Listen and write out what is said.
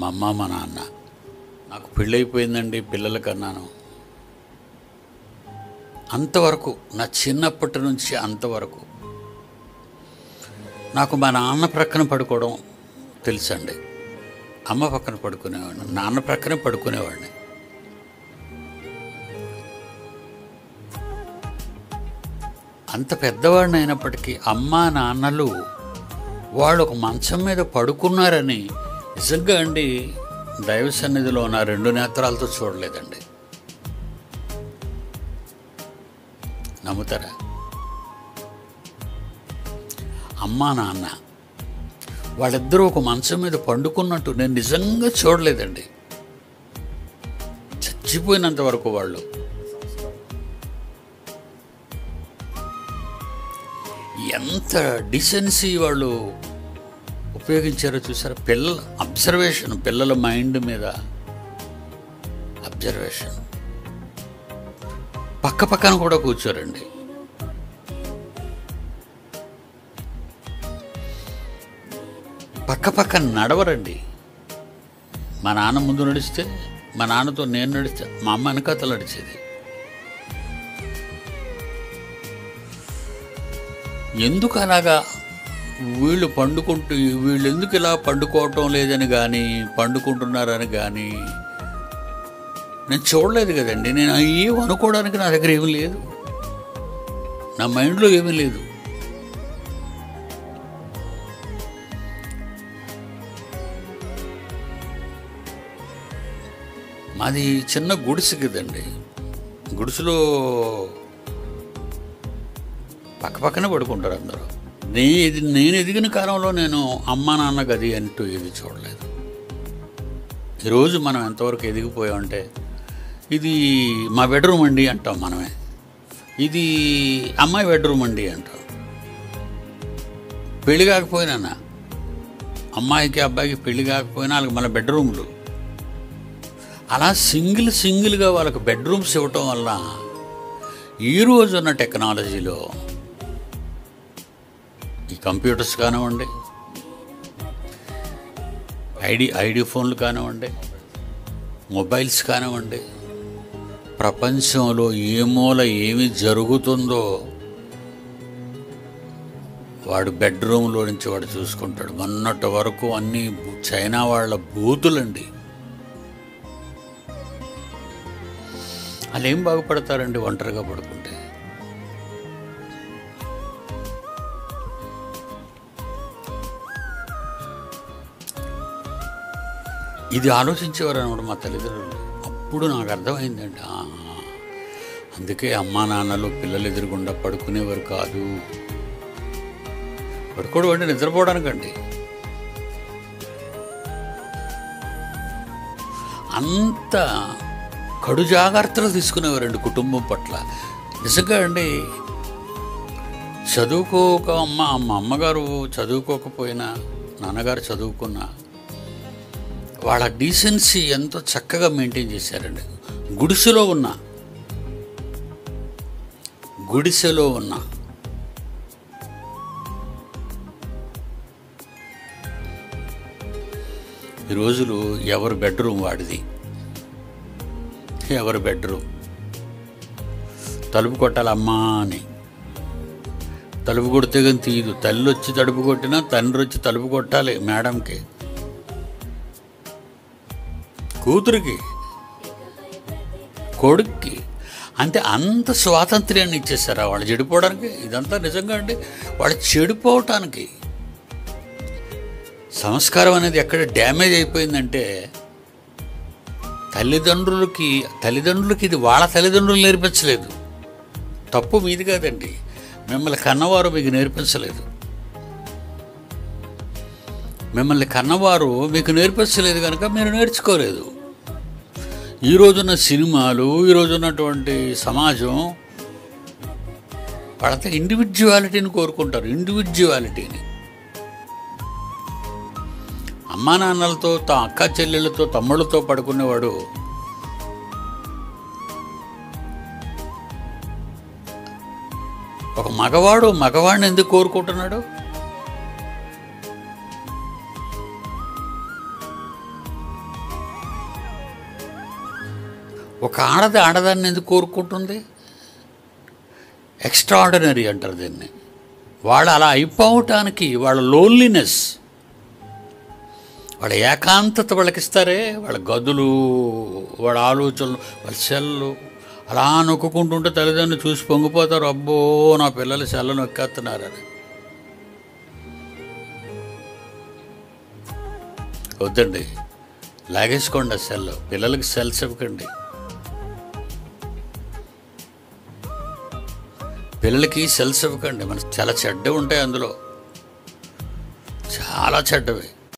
మా అమ్మ మా నాన్న. నాకు పెళ్ళైపోయిందండి, పిల్లల కన్నాను. అంతవరకు నా చిన్నప్పటి నుంచి అంతవరకు నాకు మా నాన్న ప్రక్కన పడుకోవడం తెలుసండి. అమ్మ పక్కన పడుకునేవాడిని, నాన్న ప్రక్కనే పడుకునేవాడిని. అంత పెద్దవాడిని అయినప్పటికీ అమ్మా నాన్నలు వాళ్ళు ఒక మంచం మీద పడుకున్నారని నిజంగా అండి దైవ సన్నిధిలో నా 2 నేత్రాలతో చూడలేదండి. నమ్ముతారా? అమ్మా నాన్న వాళ్ళిద్దరూ ఒక మంచం మీద పండుకున్నట్టు నేను నిజంగా చూడలేదండి. చచ్చిపోయినంత వరకు వాళ్ళు ఎంత డిసెన్సీ వాళ్ళు ఉపయోగించారో చూసారా. పిల్లల అబ్జర్వేషన్, పిల్లల మైండ్ మీద అబ్జర్వేషన్. పక్క పక్కన కూడా కూర్చోరండి. పక్క పక్కన నడవరండి. మా నాన్న ముందు నడిస్తే, మా నాన్నతో నేను నడిస్తే, మా అమ్మ వెనకాతలు నడిచేది. ఎందుకు అలాగా వీళ్ళు పండుకుంటూ, వీళ్ళు ఎందుకు ఇలా పండుకోవటం లేదని కానీ, పండుకుంటున్నారని కానీ నేను చూడలేదు కదండి. నేను ఏం అనుకోవడానికి నా దగ్గర ఏమీ లేదు, నా మైండ్లో ఏమీ లేదు. మాది చిన్న గుడిసె కదండి. గుడిసెలో పక్కపక్కనే పడుకుంటారు అందరూ. నేను ఎదిగిన కాలంలో నేను అమ్మా నాన్న గది అంటూ ఏది చూడలేదు. ఈరోజు మనం ఎంతవరకు ఎదిగిపోయామంటే, ఇది మా బెడ్రూమ్ అండి అంటాం మనమే, ఇది అమ్మాయి బెడ్రూమ్ అండి అంటాం. పెళ్ళి కాకపోయినా, అమ్మాయికి అబ్బాయికి పెళ్ళి కాకపోయినా వాళ్ళకి మన బెడ్రూమ్లు. అలా సింగిల్గా వాళ్ళకి బెడ్రూమ్స్ ఇవ్వటం వల్ల ఈరోజున్న టెక్నాలజీలో ఈ కంప్యూటర్స్ కానివ్వండి, ఐడి ఫోన్లు కానివ్వండి, మొబైల్స్ కానివ్వండి, ప్రపంచంలో ఏ మూల ఏమి జరుగుతుందో వాడు బెడ్రూమ్లో నుంచి వాడు చూసుకుంటాడు. మొన్నటి వరకు అన్నీ చైనా వాళ్ళ బూతులండి. వాళ్ళు ఏం బాగుపడతారండి ఒంటరిగా పడుకుంటే? ఇది ఆలోచించేవారు అనమాట మా తల్లిదండ్రులు. అప్పుడు నాకు అర్థమైందండి, అందుకే అమ్మా నాన్నలు పిల్లలు ఎదురుగుండా పడుకునేవారు కాదు. పడుకోవడం అంటే నిద్రపోవడానికండి. అంత కడు జాగ్రత్తలు తీసుకునేవారండి కుటుంబం పట్ల. నిజంగా అండి, చదువుకోక మా అమ్మగారు చదువుకోకపోయినా, నాన్నగారు చదువుకున్నా, వాళ్ళ డీసెన్సీ ఎంతో చక్కగా మెయింటైన్ చేశారండి. గుడిసెలో ఉన్న ఈ రోజులు ఎవరి బెడ్రూమ్ వాడిది, ఎవరి బెడ్రూమ్. తలుపు కొట్టాలి అమ్మా అని, తలుపు కొడితే కానీ తీయదు. తల్లి వచ్చి తలుపు కొట్టినా తండ్రి వచ్చి తలుపు కొట్టాలి మేడంకి, కూతురికి, కొడుక్కి. అంటే అంత స్వాతంత్ర్యాన్ని ఇచ్చేసారా వాళ్ళు చెడిపోవడానికి? ఇదంతా నిజంగా అండి వాళ్ళు చెడిపోవటానికి. సంస్కారం అనేది ఎక్కడ డ్యామేజ్ అయిపోయిందంటే, తల్లిదండ్రులకి ఇది వాళ్ళ తల్లిదండ్రులు నేర్పించలేదు. తప్పు మీది కాదండి, మిమ్మల్ని కన్నవారు మీకు నేర్పించలేదు. మిమ్మల్ని కన్నవారు మీకు నేర్పించలేదు కనుక మీరు నేర్చుకోలేదు. ఈరోజున్న సినిమాలు, ఈరోజున్నటువంటి సమాజం వాళ్ళంతా ఇండివిజువాలిటీని కోరుకుంటారు. ఇండివిజువాలిటీని. అమ్మా నాన్నలతో, అక్క చెల్లెళ్ళతో, తమ్ముళ్ళతో పడుకునేవాడు ఒక మగవాడిని ఎందుకు కోరుకుంటున్నాడు? ఒక ఆడదాన్ని ఎందుకు కోరుకుంటుంది? ఎక్స్ట్రాఆర్డినరీ అంటారు దీన్ని. వాళ్ళు అలా అయిపోవటానికి వాళ్ళ లోన్లీనెస్, వాళ్ళ ఏకాంతత వాళ్ళకి ఇస్తారే, వాళ్ళ గదులు, వాళ్ళ ఆలోచనలు, వాళ్ళ సెల్లు అలా నొక్కుంటుంటే తల్లిదండ్రులు చూసి పొంగిపోతారు, అబ్బో నా పిల్లలు సెల్లు నొక్కేస్తున్నారని. వద్దండి, లాగేసుకోండి ఆ సెల్. పిల్లలకి సెల్స్ ఇవ్వకండి. పిల్లలకి సెల్స్ ఇవ్వకండి. మనకు చాలా చెడ్డవి ఉంటాయి అందులో, చాలా చెడ్డవి.